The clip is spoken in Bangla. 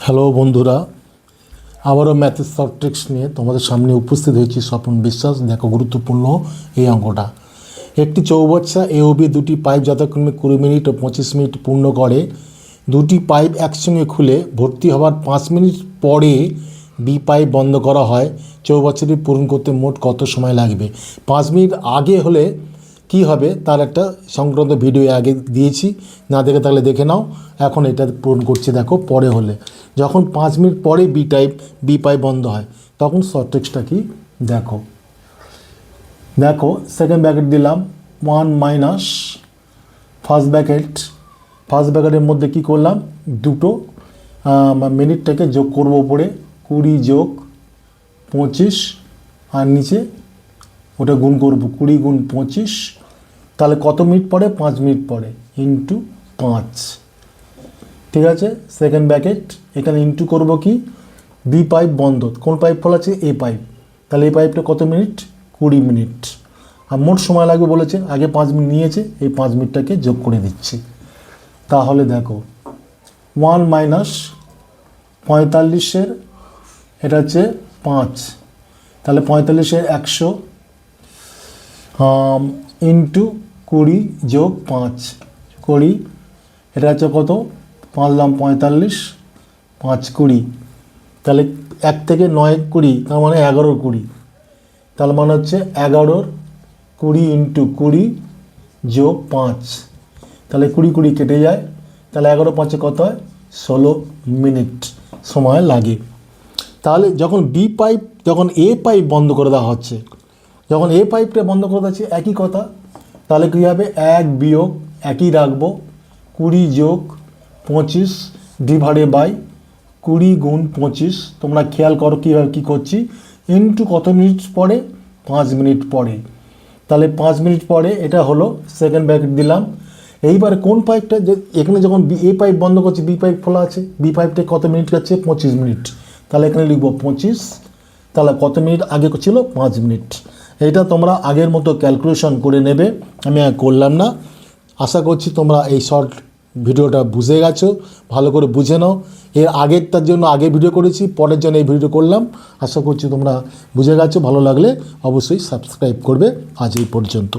হ্যালো বন্ধুরা, আবারও ম্যাথের শর্ট ট্রিক্স নিয়ে তোমাদের সামনে উপস্থিত হয়েছি। স্বপন বিশ্বাস। দেখো, গুরুত্বপূর্ণ এই অঙ্কটা। একটি চৌবাচ্চা এ ও বি দুটি পাইপ যথাক্রমে 20 মিনিট ও 25 মিনিট পূর্ণ করে। দুটি পাইপ একসঙ্গে খুলে ভর্তি হওয়ার 5 মিনিট পরে বি পাইপ বন্ধ করা হয়। চৌবাচ্চাটি পূরণ করতে মোট কত সময় লাগবে? 5 মিনিট আগে হলে কি হবে তার একটা সংক্রান্ত ভিডিও আগে দিয়েছি, না দেখে থাকলে দেখে নাও। এখন এটা পূরণ করছি। দেখো, পরে হলে যখন 5 মিনিট পরে বি পাইপ বন্ধ হয় তখন শর্ট ট্রিক্সটা কি দেখো। সেকেন্ড ব্র্যাকেট দিলাম 1 মাইনাস ফার্স্ট ব্র্যাকেটের মধ্যে কি করলাম, দুটো মিনিটটাকে যোগ করবো উপরে, 20 যোগ 25, আর নিচে ওটা গুণ করবো 20 গুণ 25। তাহলে কত মিনিট পরে? 5 মিনিট পরে, ইন্টু 5। ঠিক আছে, সেকেন্ড ব্র্যাকেট এখানে ইন্টু করবো কি, বি পাইপ বন্ধ। কোন পাইপ খোলা আছে? এ পাইপ। তাহলে এই পাইপটা কত মিনিট? 20 মিনিট। আর মোট সময় লাগবে বলেছে, আগে 5 মিনিট নিয়েছে, এই 5 মিনিটটাকে যোগ করে দিচ্ছি। তাহলে দেখো 1 মাইনাস 45-এর এটা হচ্ছে 5, তাহলে 45-এর 100 ইন্টু 20 যোগ 5 20, এটা হচ্ছে কত? 5 দাম 45, 5 20, তাহলে 1 থেকে 9 20, তার মানে 11 20, তার মানে হচ্ছে 11 20 ইন্টু 20 যোগ 5, তাহলে 20 20 কেটে যায়, তাহলে 11 5 কত হয়? 16 মিনিট সময় লাগে। তাহলে যখন বি পাইপ, যখন এ পাইপ বন্ধ করে দেওয়া হচ্ছে, যখন এ পাইপটা বন্ধ করে দিচ্ছে একই কথা। তাহলে কী হবে? 1 বিয়োগ একই রাখবো, 20 যোগ 25 ডিভাইডেড বাই 20 গুণ 25। তোমরা খেয়াল করো কীভাবে কী করছি। ইন্টু কত মিনিট পরে? 5 মিনিট পরে। তাহলে 5 মিনিট পরে এটা হলো, সেকেন্ড ব্র্যাকেট দিলাম। এইবার কোন পাইপটা, যে এখানে যখন এ পাইপ বন্ধ করছে, বি পাইপ খোলা আছে, বি পাইপটা কত মিনিট যাচ্ছে? 25 মিনিট। তাহলে এখানে লিখবো 25। তাহলে কত মিনিট আগে ছিল? 5 মিনিট। এটা তোমরা আগের মতো ক্যালকুলেশন করে নেবে, আমি আর করলাম না। আশা করছি তোমরা এই শর্ট ভিডিওটা বুঝে গেছো, ভালো করে বুঝে নাও। এর আগেরটার জন্য আগে ভিডিও করেছি, পরের জন্য এই ভিডিও করলাম। আশা করছি তোমরা বুঝে গেছো। ভালো লাগলে অবশ্যই সাবস্ক্রাইব করবে। আজ এই পর্যন্ত।